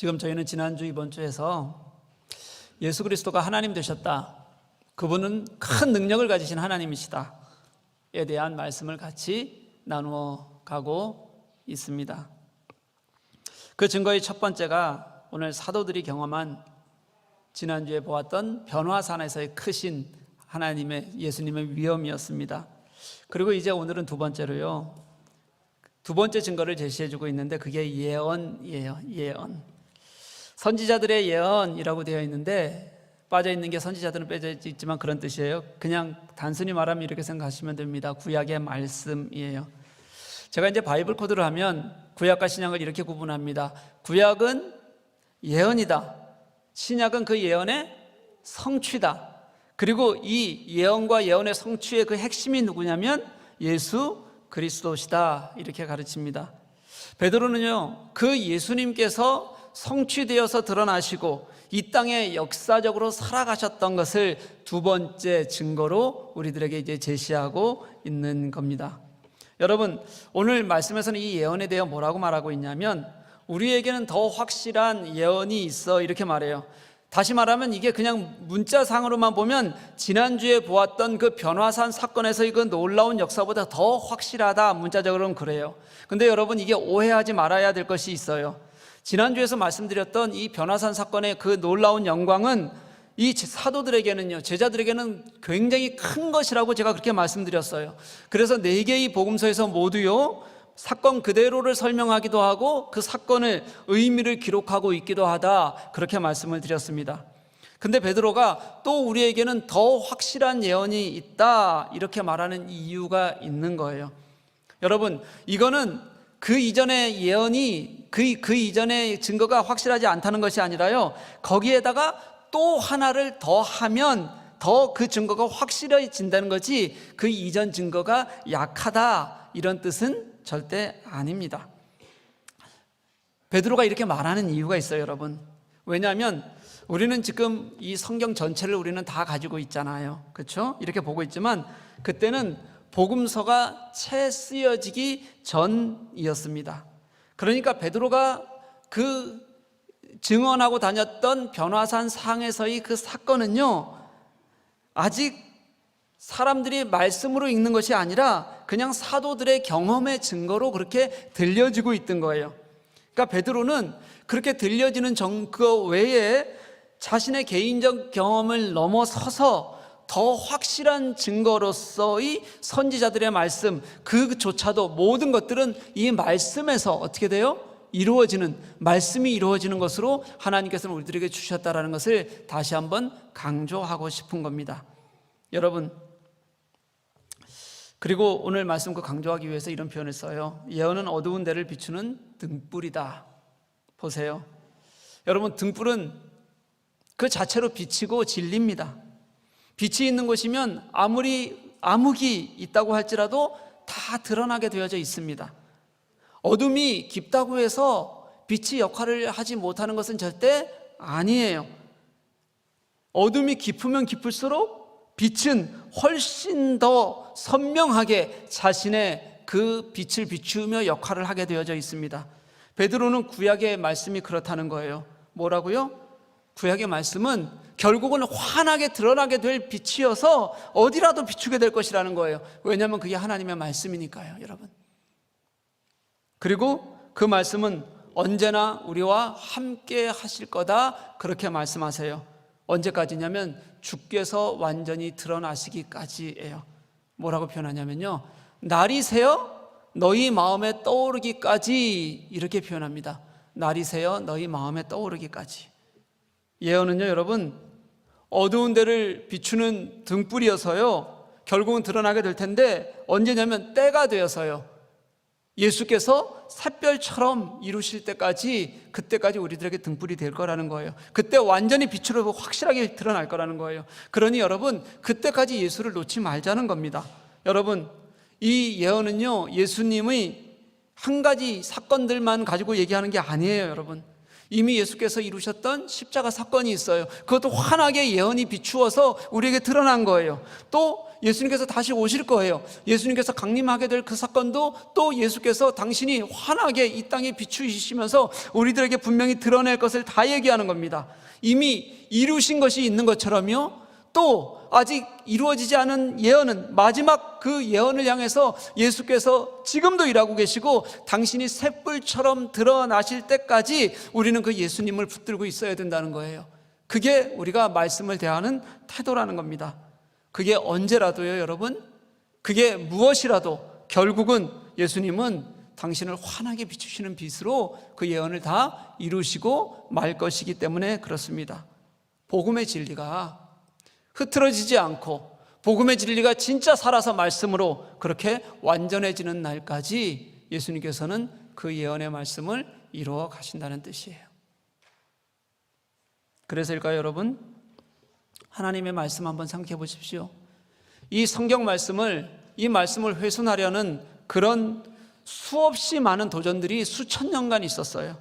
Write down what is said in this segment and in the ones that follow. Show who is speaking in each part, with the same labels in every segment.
Speaker 1: 지금 저희는 지난주 이번 주에서 예수 그리스도가 하나님 되셨다, 그분은 큰 능력을 가지신 하나님이시다에 대한 말씀을 같이 나누어 가고 있습니다. 그 증거의 첫 번째가 오늘 사도들이 경험한 지난주에 보았던 변화산에서의 크신 하나님의, 예수님의 위엄이었습니다. 그리고 이제 오늘은 두 번째로요, 두 번째 증거를 제시해주고 있는데 그게 예언이에요. 예언. 선지자들의 예언이라고 되어 있는데 빠져있는 게 선지자들은 빼져 있지만 그런 뜻이에요. 그냥 단순히 말하면 이렇게 생각하시면 됩니다. 구약의 말씀이에요. 제가 이제 바이블 코드를 하면 구약과 신약을 이렇게 구분합니다. 구약은 예언이다, 신약은 그 예언의 성취다. 그리고 이 예언과 예언의 성취의 그 핵심이 누구냐면 예수 그리스도시다, 이렇게 가르칩니다. 베드로는요, 그 예수님께서 성취되어서 드러나시고 이 땅에 역사적으로 살아가셨던 것을 두 번째 증거로 우리들에게 이제 제시하고 있는 겁니다. 여러분, 오늘 말씀에서는 이 예언에 대해 뭐라고 말하고 있냐면 우리에게는 더 확실한 예언이 있어, 이렇게 말해요. 다시 말하면 이게 그냥 문자상으로만 보면 지난주에 보았던 그 변화산 사건에서의 그 놀라운 역사보다 더 확실하다, 문자적으로는 그래요. 근데 여러분, 이게 오해하지 말아야 될 것이 있어요. 지난주에서 말씀드렸던 이 변화산 사건의 그 놀라운 영광은 이 사도들에게는요, 제자들에게는 굉장히 큰 것이라고 제가 그렇게 말씀드렸어요. 그래서 4개의 복음서에서 모두요, 사건 그대로를 설명하기도 하고 그 사건의 의미를 기록하고 있기도 하다, 그렇게 말씀을 드렸습니다. 근데 베드로가 또 우리에게는 더 확실한 예언이 있다, 이렇게 말하는 이유가 있는 거예요. 여러분, 이거는 그 이전의 예언이 그 이전의 증거가 확실하지 않다는 것이 아니라요, 거기에다가 또 하나를 더 하면 더 그 증거가 확실해진다는 거지, 그 이전 증거가 약하다, 이런 뜻은 절대 아닙니다. 베드로가 이렇게 말하는 이유가 있어요, 여러분. 왜냐하면 우리는 지금 이 성경 전체를 우리는 다 가지고 있잖아요, 그렇죠? 이렇게 보고 있지만 그때는 복음서가 채 쓰여지기 전이었습니다. 그러니까 베드로가 그 증언하고 다녔던 변화산 상에서의 그 사건은요, 아직 사람들이 말씀으로 읽는 것이 아니라 그냥 사도들의 경험의 증거로 그렇게 들려지고 있던 거예요. 그러니까 베드로는 그렇게 들려지는 증거 외에 자신의 개인적 경험을 넘어서서 더 확실한 증거로서의 선지자들의 말씀, 그조차도 모든 것들은 이 말씀에서 어떻게 돼요? 이루어지는, 말씀이 이루어지는 것으로 하나님께서는 우리들에게 주셨다라는 것을 다시 한번 강조하고 싶은 겁니다. 여러분, 그리고 오늘 말씀 그 강조하기 위해서 이런 표현을 써요. 예언은 어두운 데를 비추는 등불이다. 보세요, 여러분, 등불은 그 자체로 비치고 진리입니다. 빛이 있는 곳이면 아무리 암흑이 있다고 할지라도 다 드러나게 되어져 있습니다. 어둠이 깊다고 해서 빛이 역할을 하지 못하는 것은 절대 아니에요. 어둠이 깊으면 깊을수록 빛은 훨씬 더 선명하게 자신의 그 빛을 비추며 역할을 하게 되어져 있습니다. 베드로는 구약의 말씀이 그렇다는 거예요. 뭐라고요? 구약의 말씀은 결국은 환하게 드러나게 될 빛이어서 어디라도 비추게 될 것이라는 거예요. 왜냐하면 그게 하나님의 말씀이니까요, 여러분. 그리고 그 말씀은 언제나 우리와 함께 하실 거다, 그렇게 말씀하세요. 언제까지냐면 주께서 완전히 드러나시기까지예요. 뭐라고 표현하냐면요, 날이 새어 너희 마음에 떠오르기까지, 이렇게 표현합니다. 날이 새어 너희 마음에 떠오르기까지. 예언은요, 여러분, 어두운 데를 비추는 등불이어서요, 결국은 드러나게 될 텐데 언제냐면 때가 되어서요, 예수께서 샛별처럼 이루실 때까지, 그때까지 우리들에게 등불이 될 거라는 거예요. 그때 완전히 빛으로 확실하게 드러날 거라는 거예요. 그러니 여러분, 그때까지 예수를 놓지 말자는 겁니다. 여러분, 이 예언은요, 예수님의 한 가지 사건들만 가지고 얘기하는 게 아니에요, 여러분. 이미 예수께서 이루셨던 십자가 사건이 있어요. 그것도 환하게 예언이 비추어서 우리에게 드러난 거예요. 또 예수님께서 다시 오실 거예요. 예수님께서 강림하게 될 그 사건도 또 예수께서 당신이 환하게 이 땅에 비추시면서 우리들에게 분명히 드러낼 것을 다 얘기하는 겁니다. 이미 이루신 것이 있는 것처럼요, 또 아직 이루어지지 않은 예언은, 마지막 그 예언을 향해서 예수께서 지금도 일하고 계시고 당신이 샛불처럼 드러나실 때까지 우리는 그 예수님을 붙들고 있어야 된다는 거예요. 그게 우리가 말씀을 대하는 태도라는 겁니다. 그게 언제라도요, 여러분, 그게 무엇이라도 결국은 예수님은 당신을 환하게 비추시는 빛으로 그 예언을 다 이루시고 말 것이기 때문에 그렇습니다. 복음의 진리가 흐트러지지 않고 복음의 진리가 진짜 살아서 말씀으로 그렇게 완전해지는 날까지 예수님께서는 그 예언의 말씀을 이루어 가신다는 뜻이에요. 그래서일까요, 여러분? 하나님의 말씀 한번 생각해 보십시오. 이 성경 말씀을, 이 말씀을 훼손하려는 그런 수없이 많은 도전들이 수천 년간 있었어요.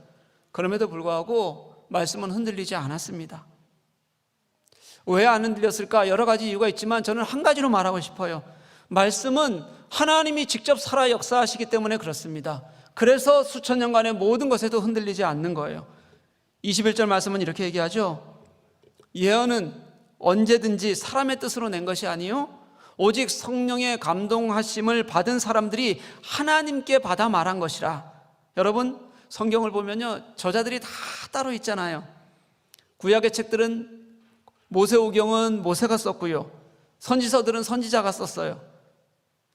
Speaker 1: 그럼에도 불구하고 말씀은 흔들리지 않았습니다. 왜 안 흔들렸을까? 여러 가지 이유가 있지만 저는 한 가지로 말하고 싶어요. 말씀은 하나님이 직접 살아 역사하시기 때문에 그렇습니다. 그래서 수천 년간의 모든 것에도 흔들리지 않는 거예요. 21절 말씀은 이렇게 얘기하죠. 예언은 언제든지 사람의 뜻으로 낸 것이 아니요 오직 성령의 감동하심을 받은 사람들이 하나님께 받아 말한 것이라. 여러분, 성경을 보면요, 저자들이 다 따로 있잖아요. 구약의 책들은 모세오경은 모세가 썼고요, 선지서들은 선지자가 썼어요.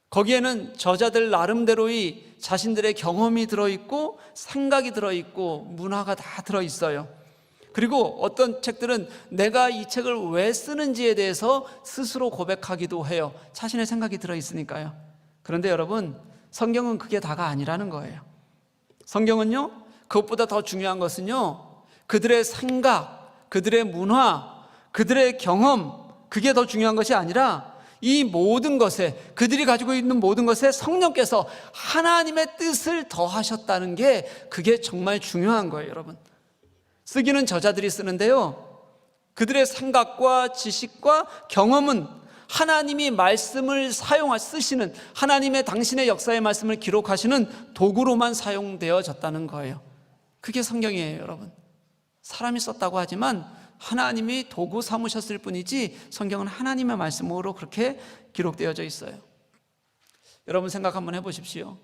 Speaker 1: 거기에는 저자들 나름대로의 자신들의 경험이 들어있고 생각이 들어있고 문화가 다 들어있어요. 그리고 어떤 책들은 내가 이 책을 왜 쓰는지에 대해서 스스로 고백하기도 해요. 자신의 생각이 들어있으니까요. 그런데 여러분, 성경은 그게 다가 아니라는 거예요. 성경은요, 그것보다 더 중요한 것은요, 그들의 생각, 그들의 문화, 그들의 경험, 그게 더 중요한 것이 아니라 이 모든 것에, 그들이 가지고 있는 모든 것에 성령께서 하나님의 뜻을 더하셨다는 게, 그게 정말 중요한 거예요, 여러분. 쓰기는 저자들이 쓰는데요, 그들의 생각과 지식과 경험은 하나님이 말씀을 쓰시는, 하나님의 당신의 역사의 말씀을 기록하시는 도구로만 사용되어졌다는 거예요. 그게 성경이에요, 여러분. 사람이 썼다고 하지만 하나님이 도구 삼으셨을 뿐이지 성경은 하나님의 말씀으로 그렇게 기록되어져 있어요. 여러분 생각 한번 해보십시오.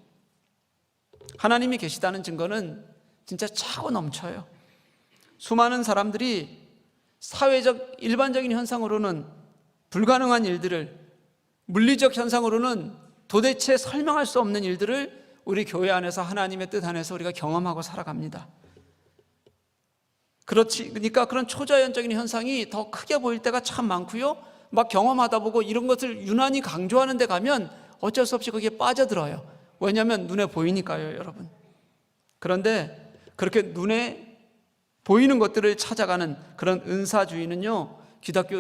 Speaker 1: 하나님이 계시다는 증거는 진짜 차고 넘쳐요. 수많은 사람들이 사회적 일반적인 현상으로는 불가능한 일들을, 물리적 현상으로는 도대체 설명할 수 없는 일들을 우리 교회 안에서, 하나님의 뜻 안에서 우리가 경험하고 살아갑니다. 그러니까 그런 초자연적인 현상이 더 크게 보일 때가 참 많고요, 막 경험하다 보고 이런 것을 유난히 강조하는 데 가면 어쩔 수 없이 거기에 빠져들어요. 왜냐하면 눈에 보이니까요, 여러분. 그런데 그렇게 눈에 보이는 것들을 찾아가는 그런 은사주의는요, 기독교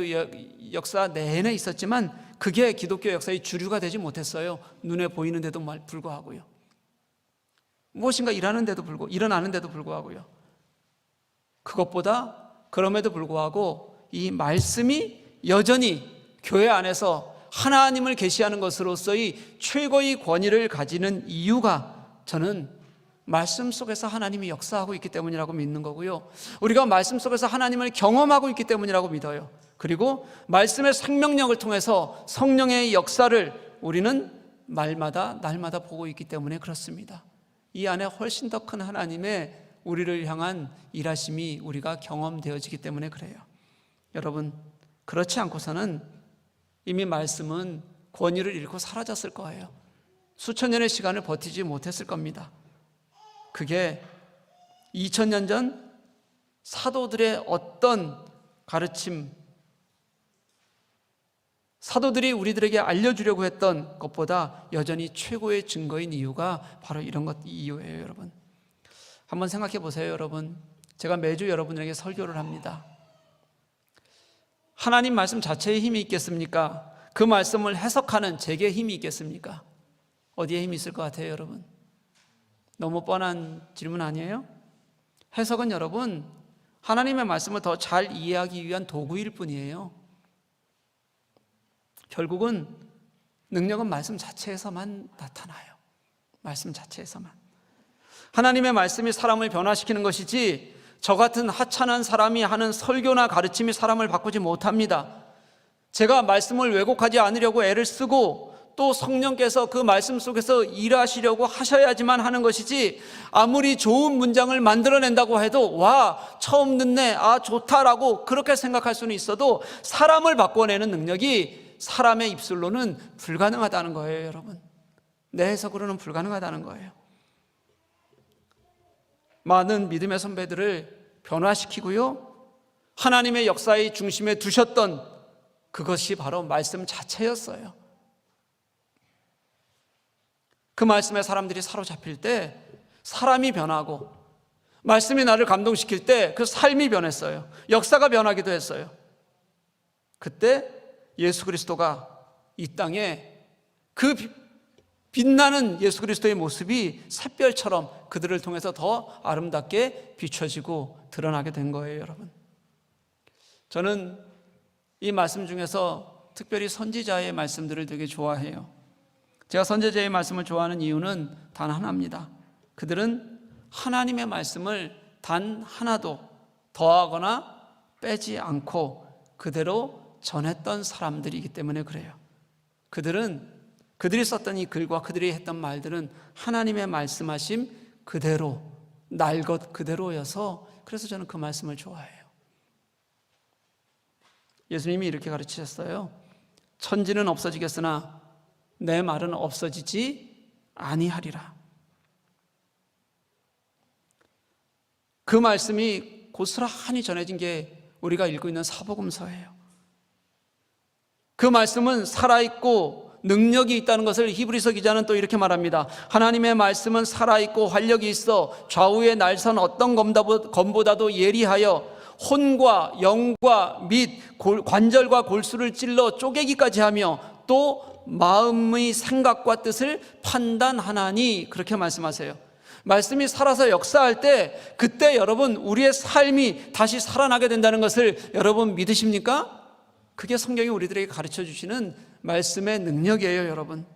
Speaker 1: 역사 내내 있었지만 그게 기독교 역사의 주류가 되지 못했어요. 눈에 보이는데도 불구하고요, 무엇인가 일어나는데도 불구하고요. 그것보다, 그럼에도 불구하고 이 말씀이 여전히 교회 안에서 하나님을 계시하는 것으로서의 최고의 권위를 가지는 이유가, 저는 말씀 속에서 하나님이 역사하고 있기 때문이라고 믿는 거고요, 우리가 말씀 속에서 하나님을 경험하고 있기 때문이라고 믿어요. 그리고 말씀의 생명력을 통해서 성령의 역사를 우리는 날마다 보고 있기 때문에 그렇습니다. 이 안에 훨씬 더 큰 하나님의 우리를 향한 일하심이 우리가 경험되어지기 때문에 그래요. 여러분, 그렇지 않고서는 이미 말씀은 권위를 잃고 사라졌을 거예요. 수천 년의 시간을 버티지 못했을 겁니다. 그게 2000년 전 사도들의 어떤 가르침, 사도들이 우리들에게 알려주려고 했던 것보다 여전히 최고의 증거인 이유가 바로 이런 것 이유예요, 여러분. 한번 생각해 보세요, 여러분. 제가 매주 여러분에게 설교를 합니다. 하나님 말씀 자체에 힘이 있겠습니까? 그 말씀을 해석하는 제게 힘이 있겠습니까? 어디에 힘이 있을 것 같아요, 여러분? 너무 뻔한 질문 아니에요? 해석은 여러분, 하나님의 말씀을 더 잘 이해하기 위한 도구일 뿐이에요. 결국은 능력은 말씀 자체에서만 나타나요. 말씀 자체에서만. 하나님의 말씀이 사람을 변화시키는 것이지 저 같은 하찮은 사람이 하는 설교나 가르침이 사람을 바꾸지 못합니다. 제가 말씀을 왜곡하지 않으려고 애를 쓰고 또 성령께서 그 말씀 속에서 일하시려고 하셔야지만 하는 것이지, 아무리 좋은 문장을 만들어낸다고 해도 와 처음 듣네, 아 좋다라고 그렇게 생각할 수는 있어도 사람을 바꿔내는 능력이 사람의 입술로는 불가능하다는 거예요. 여러분, 내 해석으로는 불가능하다는 거예요. 많은 믿음의 선배들을 변화시키고요, 하나님의 역사의 중심에 두셨던 그것이 바로 말씀 자체였어요. 그 말씀에 사람들이 사로잡힐 때 사람이 변하고, 말씀이 나를 감동시킬 때 그 삶이 변했어요. 역사가 변하기도 했어요. 그때 예수 그리스도가 이 땅에 그 빛나는 예수 그리스도의 모습이 샛별처럼 그들을 통해서 더 아름답게 비춰지고 드러나게 된 거예요. 여러분, 저는 이 말씀 중에서 특별히 선지자의 말씀들을 되게 좋아해요. 제가 선지자의 말씀을 좋아하는 이유는 단 하나입니다. 그들은 하나님의 말씀을 단 하나도 더하거나 빼지 않고 그대로 전했던 사람들이기 때문에 그래요. 그들이 썼던 이 글과 그들이 했던 말들은 하나님의 말씀하심 그대로, 날 것 그대로여서, 그래서 저는 그 말씀을 좋아해요. 예수님이 이렇게 가르치셨어요. 천지는 없어지겠으나 내 말은 없어지지 아니하리라. 그 말씀이 고스란히 전해진 게 우리가 읽고 있는 사복음서예요. 그 말씀은 살아있고 능력이 있다는 것을 히브리서 기자는 또 이렇게 말합니다. 하나님의 말씀은 살아있고 활력이 있어 좌우의 날선 어떤 검보다도 예리하여 혼과 영과 및 관절과 골수를 찔러 쪼개기까지 하며 또 마음의 생각과 뜻을 판단하나니, 그렇게 말씀하세요. 말씀이 살아서 역사할 때 그때 여러분 우리의 삶이 다시 살아나게 된다는 것을 여러분 믿으십니까? 그게 성경이 우리들에게 가르쳐 주시는 말씀의 능력이에요. 여러분,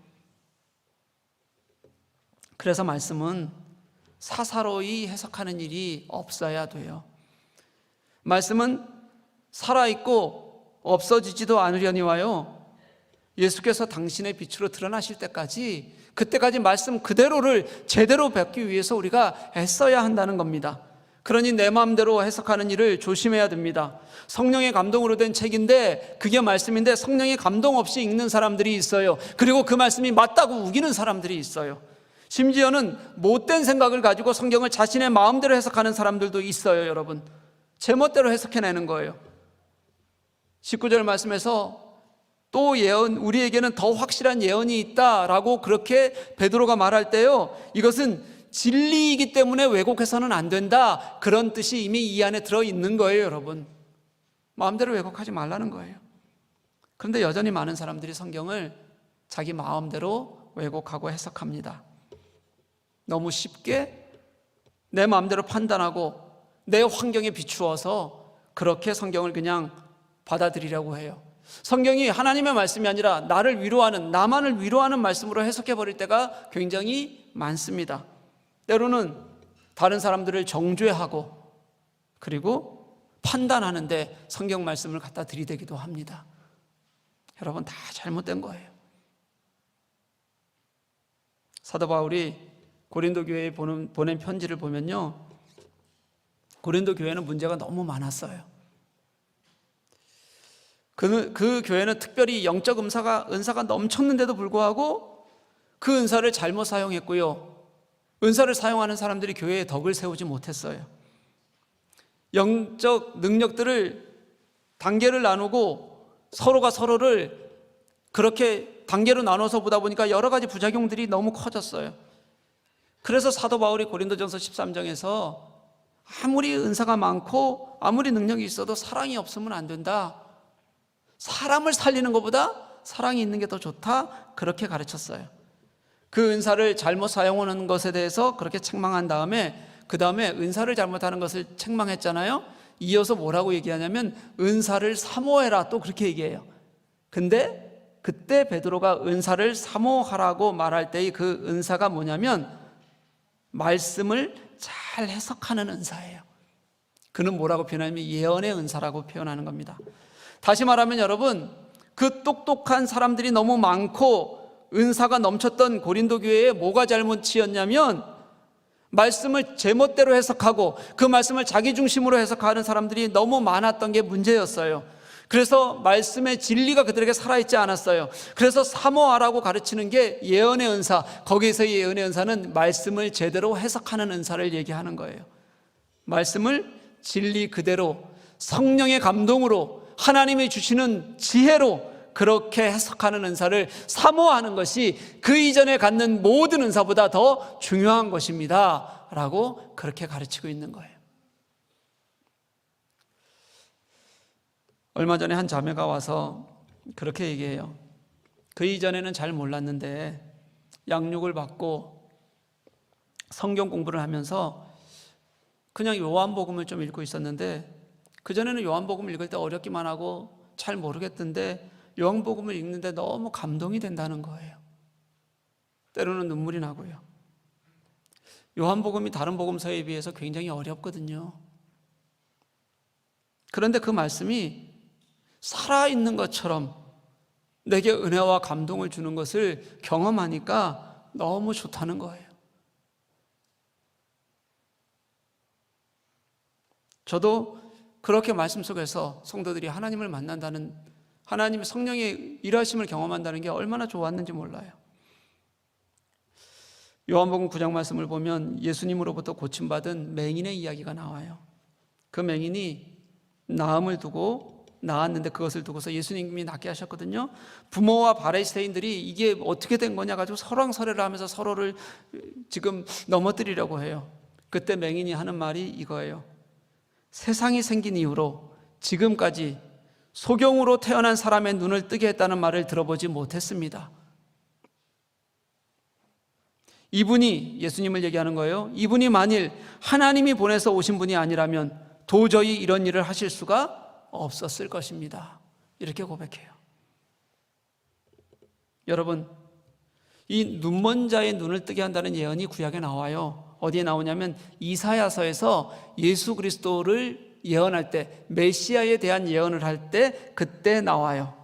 Speaker 1: 그래서 말씀은 사사로이 해석하는 일이 없어야 돼요. 말씀은 살아있고 없어지지도 않으려니와요, 예수께서 당신의 빛으로 드러나실 때까지, 그때까지 말씀 그대로를 제대로 뵙기 위해서 우리가 애써야 한다는 겁니다. 그러니 내 마음대로 해석하는 일을 조심해야 됩니다. 성령의 감동으로 된 책인데 그게 말씀인데 성령의 감동 없이 읽는 사람들이 있어요. 그리고 그 말씀이 맞다고 우기는 사람들이 있어요. 심지어는 못된 생각을 가지고 성경을 자신의 마음대로 해석하는 사람들도 있어요. 여러분, 제멋대로 해석해내는 거예요. 19절 말씀에서 또 예언, 우리에게는 더 확실한 예언이 있다라고 그렇게 베드로가 말할 때요, 이것은 진리이기 때문에 왜곡해서는 안 된다, 그런 뜻이 이미 이 안에 들어있는 거예요. 여러분, 마음대로 왜곡하지 말라는 거예요. 그런데 여전히 많은 사람들이 성경을 자기 마음대로 왜곡하고 해석합니다. 너무 쉽게 내 마음대로 판단하고 내 환경에 비추어서 그렇게 성경을 그냥 받아들이려고 해요. 성경이 하나님의 말씀이 아니라 나를 위로하는, 나만을 위로하는 말씀으로 해석해버릴 때가 굉장히 많습니다. 때로는 다른 사람들을 정죄하고 그리고 판단하는데 성경 말씀을 갖다 들이대기도 합니다. 여러분, 다 잘못된 거예요. 사도 바울이 고린도 교회에 보낸 편지를 보면요, 고린도 교회는 문제가 너무 많았어요. 그 교회는 특별히 영적 은사가 넘쳤는데도 불구하고 그 은사를 잘못 사용했고요, 은사를 사용하는 사람들이 교회에 덕을 세우지 못했어요. 영적 능력들을 단계를 나누고 서로가 서로를 그렇게 단계로 나눠서 보다 보니까 여러 가지 부작용들이 너무 커졌어요. 그래서 사도 바울이 고린도전서 13장에서 아무리 은사가 많고 아무리 능력이 있어도 사랑이 없으면 안 된다, 사람을 살리는 것보다 사랑이 있는 게 더 좋다, 그렇게 가르쳤어요. 그 은사를 잘못 사용하는 것에 대해서 그렇게 책망한 다음에 그 다음에 은사를 잘못하는 것을 책망했잖아요. 이어서 뭐라고 얘기하냐면 은사를 사모해라, 또 그렇게 얘기해요. 근데 그때 베드로가 은사를 사모하라고 말할 때의 그 은사가 뭐냐면 말씀을 잘 해석하는 은사예요. 그는 뭐라고 표현하냐면 예언의 은사라고 표현하는 겁니다. 다시 말하면 여러분, 그 똑똑한 사람들이 너무 많고 은사가 넘쳤던 고린도 교회에 뭐가 잘못이었냐면 말씀을 제멋대로 해석하고 그 말씀을 자기 중심으로 해석하는 사람들이 너무 많았던 게 문제였어요. 그래서 말씀의 진리가 그들에게 살아있지 않았어요. 그래서 사모하라고 가르치는 게 예언의 은사, 거기에서 예언의 은사는 말씀을 제대로 해석하는 은사를 얘기하는 거예요. 말씀을 진리 그대로 성령의 감동으로 하나님이 주시는 지혜로 그렇게 해석하는 은사를 사모하는 것이 그 이전에 갖는 모든 은사보다 더 중요한 것입니다 라고 그렇게 가르치고 있는 거예요. 얼마 전에 한 자매가 와서 그렇게 얘기해요. 그 이전에는 잘 몰랐는데 양육을 받고 성경 공부를 하면서 그냥 요한복음을 좀 읽고 있었는데 그전에는 요한복음 읽을 때 어렵기만 하고 잘 모르겠던데 요한복음을 읽는데 너무 감동이 된다는 거예요. 때로는 눈물이 나고요. 요한복음이 다른 복음서에 비해서 굉장히 어렵거든요. 그런데 그 말씀이 살아있는 것처럼 내게 은혜와 감동을 주는 것을 경험하니까 너무 좋다는 거예요. 저도 그렇게 말씀 속에서 성도들이 하나님을 만난다는, 하나님의 성령의 일하심을 경험한다는 게 얼마나 좋았는지 몰라요. 요한복음 9장 말씀을 보면 예수님으로부터 고침받은 맹인의 이야기가 나와요. 그 맹인이 나음을 두고 나았는데 그것을 두고서 예수님이 낫게 하셨거든요. 부모와 바리새인들이 이게 어떻게 된 거냐 가지고 설왕설래를 하면서 서로를 지금 넘어뜨리려고 해요. 그때 맹인이 하는 말이 이거예요. 세상이 생긴 이후로 지금까지 소경으로 태어난 사람의 눈을 뜨게 했다는 말을 들어보지 못했습니다. 이분이, 예수님을 얘기하는 거예요. 이분이 만일 하나님이 보내서 오신 분이 아니라면 도저히 이런 일을 하실 수가 없었을 것입니다. 이렇게 고백해요. 여러분, 이 눈먼 자의 눈을 뜨게 한다는 예언이 구약에 나와요. 어디에 나오냐면 이사야서에서 예수 그리스도를 예언할 때, 메시아에 대한 예언을 할 때 그때 나와요.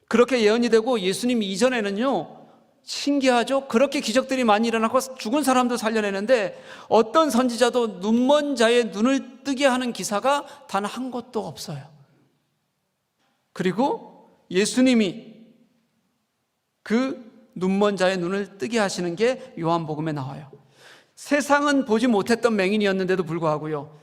Speaker 1: 그렇게 예언이 되고 예수님 이전에는요, 신기하죠? 그렇게 기적들이 많이 일어나고 죽은 사람도 살려내는데 어떤 선지자도 눈먼 자의 눈을 뜨게 하는 기사가 단 한 곳도 없어요. 그리고 예수님이 그 눈먼 자의 눈을 뜨게 하시는 게 요한복음에 나와요. 세상은 보지 못했던 맹인이었는데도 불구하고요,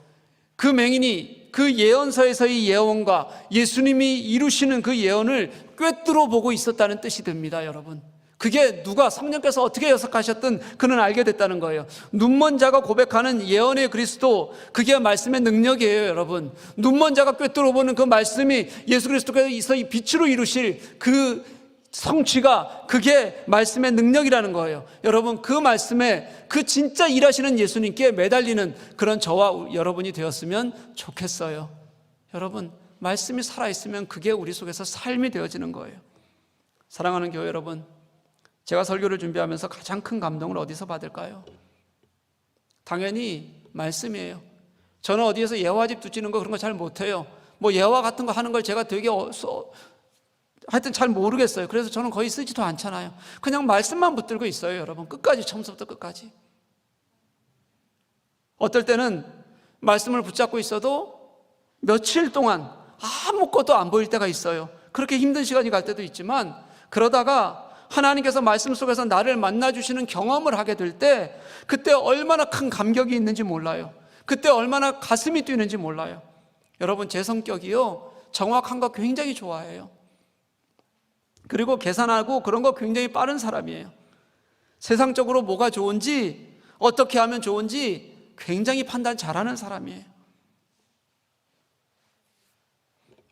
Speaker 1: 그 맹인이 그 예언서에서의 예언과 예수님이 이루시는 그 예언을 꿰뚫어 보고 있었다는 뜻이 됩니다, 여러분. 그게 누가 성령께서 어떻게 해석하셨든 그는 알게 됐다는 거예요. 눈먼 자가 고백하는 예언의 그리스도, 그게 말씀의 능력이에요, 여러분. 눈먼 자가 꿰뚫어 보는 그 말씀이 예수 그리스도께서 이 빛으로 이루실 그 성취가, 그게 말씀의 능력이라는 거예요. 여러분, 그 말씀에 그 진짜 일하시는 예수님께 매달리는 그런 저와 여러분이 되었으면 좋겠어요. 여러분, 말씀이 살아있으면 그게 우리 속에서 삶이 되어지는 거예요. 사랑하는 교회 여러분, 제가 설교를 준비하면서 가장 큰 감동을 어디서 받을까요? 당연히 말씀이에요. 저는 어디에서 예화집 두치는 거 그런 거 잘 못해요. 뭐 예화 같은 거 하는 걸 제가 되게 하여튼 잘 모르겠어요. 그래서 저는 거의 쓰지도 않잖아요. 그냥 말씀만 붙들고 있어요, 여러분. 끝까지, 처음부터 끝까지. 어떨 때는 말씀을 붙잡고 있어도 며칠 동안 아무것도 안 보일 때가 있어요. 그렇게 힘든 시간이 갈 때도 있지만, 그러다가 하나님께서 말씀 속에서 나를 만나주시는 경험을 하게 될 때 그때 얼마나 큰 감격이 있는지 몰라요. 그때 얼마나 가슴이 뛰는지 몰라요. 여러분, 제 성격이요, 정확한 거 굉장히 좋아해요. 그리고 계산하고 그런 거 굉장히 빠른 사람이에요. 세상적으로 뭐가 좋은지, 어떻게 하면 좋은지 굉장히 판단 잘하는 사람이에요.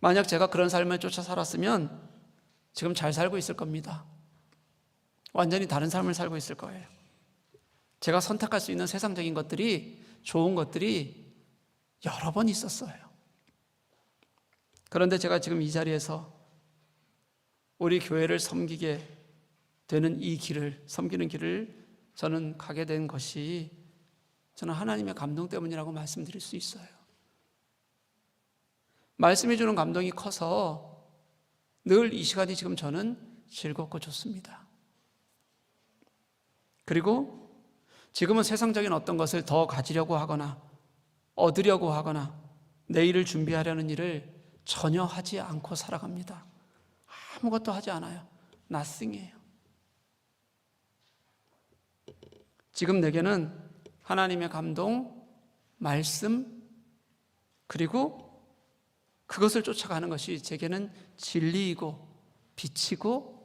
Speaker 1: 만약 제가 그런 삶을 쫓아 살았으면 지금 잘 살고 있을 겁니다. 완전히 다른 삶을 살고 있을 거예요. 제가 선택할 수 있는 세상적인 것들이, 좋은 것들이 여러 번 있었어요. 그런데 제가 지금 이 자리에서 우리 교회를 섬기게 되는 이 길을, 섬기는 길을 저는 가게 된 것이 저는 하나님의 감동 때문이라고 말씀드릴 수 있어요. 말씀이 주는 감동이 커서 늘 이 시간이 지금 저는 즐겁고 좋습니다. 그리고 지금은 세상적인 어떤 것을 더 가지려고 하거나 얻으려고 하거나 내일을 준비하려는 일을 전혀 하지 않고 살아갑니다. 아무것도 하지 않아요. nothing이에요. 지금 내게는 하나님의 감동, 말씀, 그리고 그것을 쫓아가는 것이 제게는 진리이고 빛이고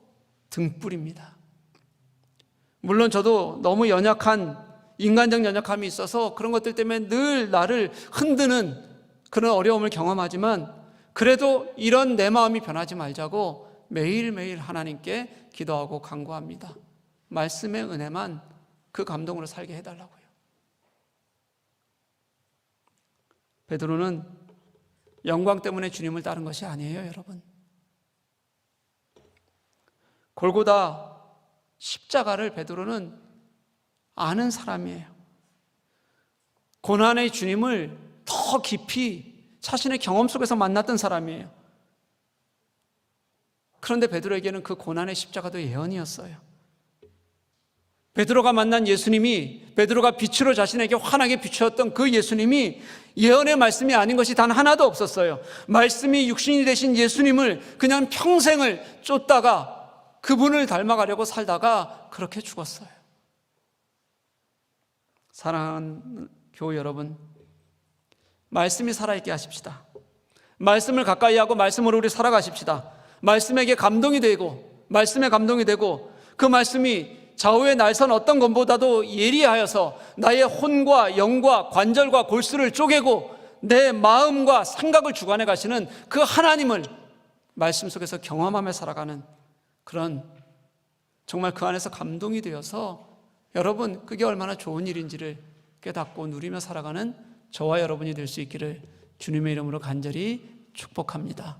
Speaker 1: 등불입니다. 물론 저도 너무 연약한 인간적 연약함이 있어서 그런 것들 때문에 늘 나를 흔드는 그런 어려움을 경험하지만 그래도 이런 내 마음이 변하지 말자고 매일매일 하나님께 기도하고 간구합니다. 말씀의 은혜만 그 감동으로 살게 해달라고요. 베드로는 영광 때문에 주님을 따른 것이 아니에요, 여러분. 골고다 십자가를 베드로는 아는 사람이에요. 고난의 주님을 더 깊이 자신의 경험 속에서 만났던 사람이에요. 그런데 베드로에게는 그 고난의 십자가도 예언이었어요. 베드로가 만난 예수님이, 베드로가 빛으로 자신에게 환하게 비추었던 그 예수님이 예언의 말씀이 아닌 것이 단 하나도 없었어요. 말씀이 육신이 되신 예수님을 그냥 평생을 쫓다가 그분을 닮아가려고 살다가 그렇게 죽었어요. 사랑하는 교우 여러분, 말씀이 살아있게 하십시다. 말씀을 가까이 하고 말씀으로 우리 살아가십시다. 말씀에게 감동이 되고, 말씀에 감동이 되고, 그 말씀이 좌우의 날선 어떤 것보다도 예리하여서 나의 혼과 영과 관절과 골수를 쪼개고 내 마음과 생각을 주관해 가시는 그 하나님을 말씀 속에서 경험하며 살아가는 그런, 정말 그 안에서 감동이 되어서 여러분 그게 얼마나 좋은 일인지를 깨닫고 누리며 살아가는 저와 여러분이 될 수 있기를 주님의 이름으로 간절히 축복합니다.